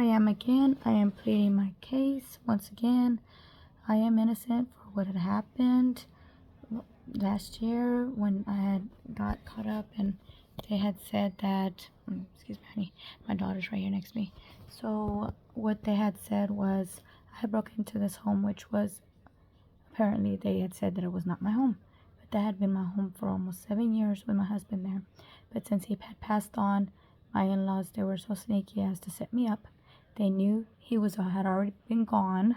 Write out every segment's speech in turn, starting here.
I am again. I am pleading my case. Once again, I am innocent for what had happened last year when I had got caught up and they had said that, excuse me, honey, my daughter's right here next to me. So what they had said was I had broken into this home, which was apparently they had said that it was not my home. But that had been my home for almost 7 years with my husband there. But since he had passed on, my in-laws, they were so sneaky as to set me up. They knew he had already been gone,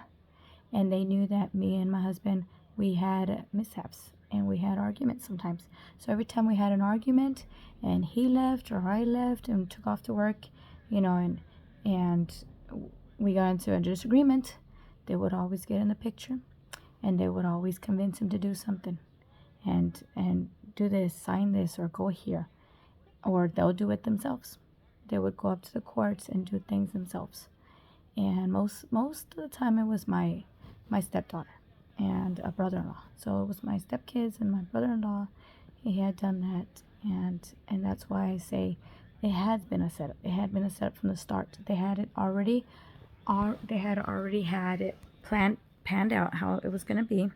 and they knew that me and my husband, we had mishaps and we had arguments sometimes. So every time we had an argument and he left or I left and took off to work, and we got into a disagreement, they would always get in the picture and they would always convince him to do something and do this, sign this, or go here, or they'll do it themselves. They would go up to the courts and do things themselves. And most of the time it was my stepdaughter and a brother-in-law. So it was my stepkids and my brother-in-law. He had done that, and that's why I say it had been a setup. It had been a setup from the start. They had it already. They had already had it panned out how it was going to be.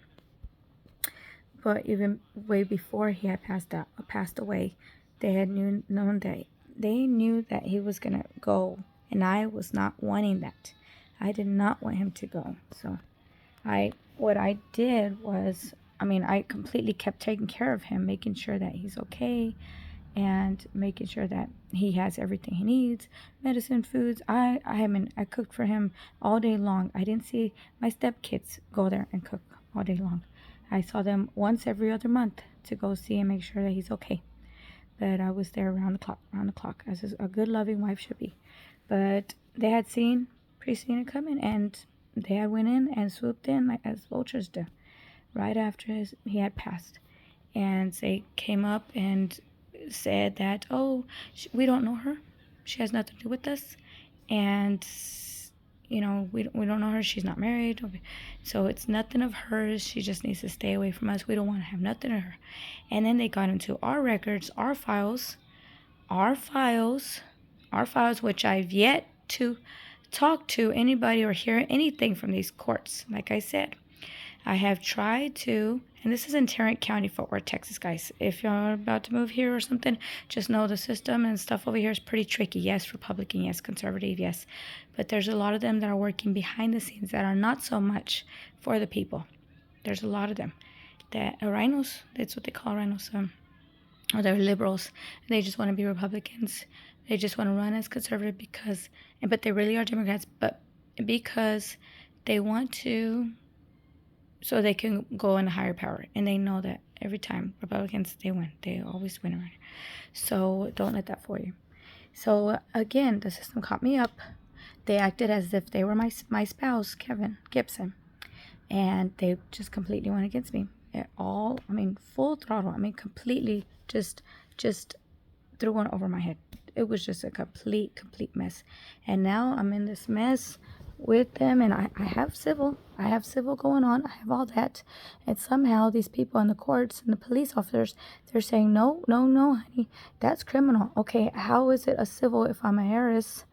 But even way before he had passed away, they had known that they knew that he was going to go, and I was not wanting that. I did not want him to go. So what I did was, I completely kept taking care of him, making sure that he's okay and making sure that he has everything he needs, medicine, foods. I cooked for him all day long. I didn't see my stepkids go there and cook all day long. I saw them once every other month to go see and make sure that he's okay. But I was there around the clock, as a good, loving wife should be. But they had seen it coming, and they had went in and swooped in like as vultures do, right after he had passed. And they came up and said that, we don't know her. She has nothing to do with us. And we don't know her. She's not married. So it's nothing of hers. She just needs to stay away from us. We don't want to have nothing of her. And then they got into our records, our files, which I've yet to talk to anybody or hear anything from these courts. Like I said, I have tried to, and this is in Tarrant County, Fort Worth, Texas, guys. If you're about to move here or something, just know the system and stuff over here is pretty tricky. Yes, Republican, yes, conservative, yes. But there's a lot of them that are working behind the scenes that are not so much for the people. There's a lot of them that are rhinos. That's what they call rhinos. Or they're liberals. They just want to be Republicans. They just want to run as conservative but they really are Democrats, but because they want to, so they can go in a higher power. And they know that every time Republicans, they win. They always win around here. So don't let that fool you. So again, the system caught me up. They acted as if they were my spouse, Kevin Gibson. And they just completely went against me. Full throttle. Completely just threw one over my head. It was just a complete mess. And now I'm in this mess with them, and I have civil going on. I have all that. And somehow these people in the courts and the police officers, they're saying, no, honey, that's criminal. Okay, how is it a civil if I'm an heiress?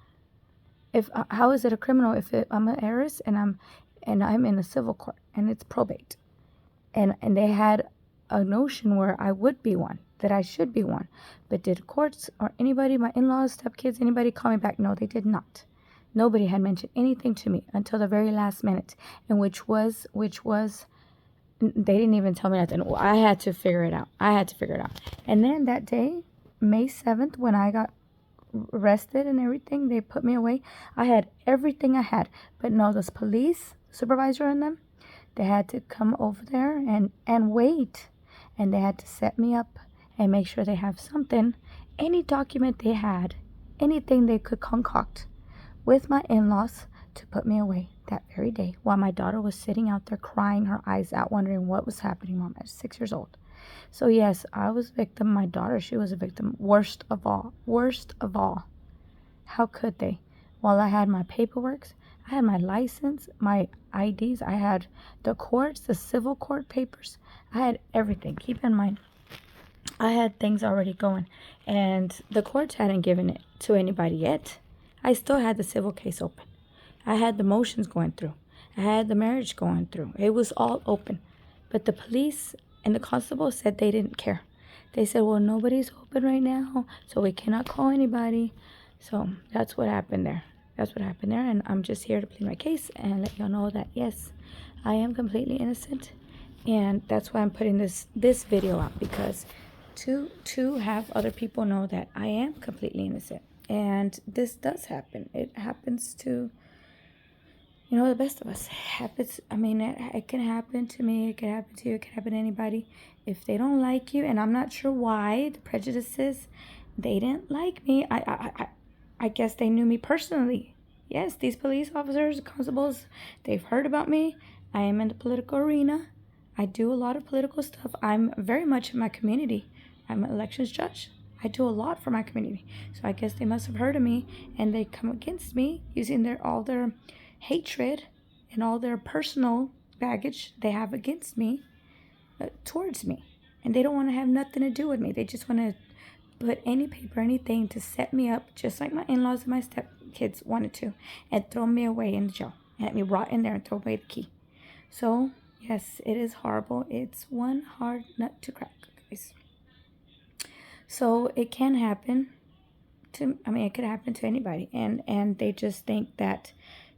How is it a criminal if I'm an heiress and I'm in a civil court and it's probate? And they had a notion where I would be one, that I should be one. But did courts or anybody, my in-laws, stepkids, anybody call me back? No, they did not. Nobody had mentioned anything to me until the very last minute, and which was, they didn't even tell me nothing. I had to figure it out. And then that day, May 7th, when I got arrested and everything, they put me away. I had everything I had, but no, this police supervisor and them, they had to come over there and wait, and they had to set me up and make sure they have something, any document they had, anything they could concoct with my in-laws to put me away that very day, while my daughter was sitting out there crying her eyes out, wondering what was happening. Mom, I was 6 years old. So yes, I was a victim. My daughter, she was a victim. Worst of all. How could they? While I had my paperwork, I had my license, my IDs, I had the courts, the civil court papers, I had everything. Keep in mind, I had things already going, and the courts hadn't given it to anybody yet. I still had the civil case open. I had the motions going through. I had the marriage going through. It was all open. But the police and the constable said they didn't care. They said, well, nobody's open right now, so we cannot call anybody. So that's what happened there. That's what happened there. And I'm just here to plead my case and let y'all know that, yes, I am completely innocent. And that's why I'm putting this video out, because to have other people know that I am completely innocent. And this does happen. It happens to, you know, the best of us. It happens. I mean, it can happen to me. It can happen to you. It can happen to anybody. If they don't like you, and I'm not sure why, the prejudices, they didn't like me. I guess they knew me personally. Yes, these police officers, constables, they've heard about me. I am in the political arena. I do a lot of political stuff. I'm very much in my community. I'm an elections judge. I do a lot for my community. So I guess they must have heard of me, and they come against me using all their hatred and all their personal baggage they have against me towards me. And they don't want to have nothing to do with me. They just want to put any paper, anything to set me up, just like my in-laws and my stepkids wanted to, and throw me away in the jail and let me rot in there and throw away the key. So yes, it is horrible. It's one hard nut to crack, guys. So it can happen to, I mean, it could happen to anybody, and they just think that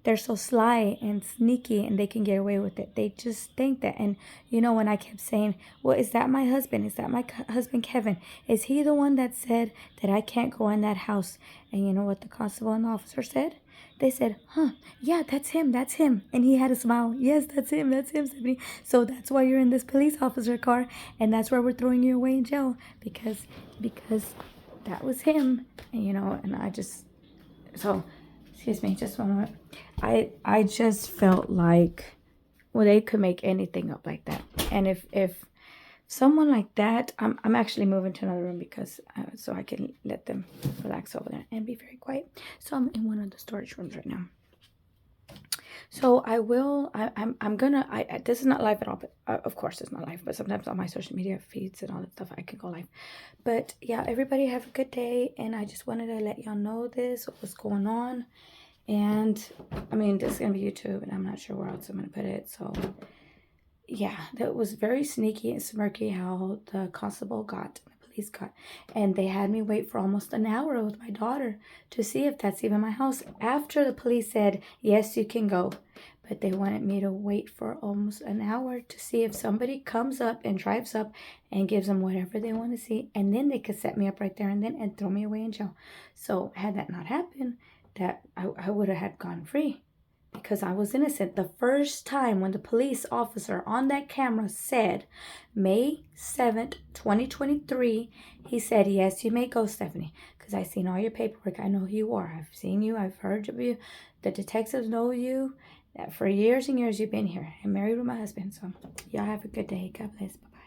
they're so sly and sneaky and they can get away with it. They just think that. And you know, when I kept saying, well, is that my husband? Is that my husband, Kevin? Is he the one that said that I can't go in that house? And you know what the constable and the officer said? They said, yeah, that's him. And he had a smile. Yes, that's him, Stephanie. So that's why you're in this police officer car, and that's why we're throwing you away in jail, because that was him. And you know, and I just, so excuse me, just one moment. I just felt like, well, they could make anything up like that. And if someone like that, I'm actually moving to another room because so I can let them relax over there and be very quiet. So I'm in one of the storage rooms right now. So I'm gonna, this is not live at all, but of course it's not live, but sometimes on my social media feeds and all that stuff, I can go live. But yeah, everybody have a good day. And I just wanted to let y'all know what's going on. And I mean, this is gonna be YouTube, and I'm not sure where else I'm gonna put it. So yeah, that was very sneaky and smirky how the constable got, the police got, and they had me wait for almost an hour with my daughter to see if that's even my house, after the police said, yes, you can go. But they wanted me to wait for almost an hour to see if somebody comes up and drives up and gives them whatever they want to see, and then they could set me up right there and then and throw me away in jail. So had that not happened, that I would have had gone free, because I was innocent. The first time when the police officer on that camera said, May 7th, 2023, he said, yes, you may go, Stephanie, because I've seen all your paperwork. I know who you are. I've seen you. I've heard of you. The detectives know you. That for years and years you've been here. I'm married with my husband. So y'all have a good day. God bless. Bye-bye.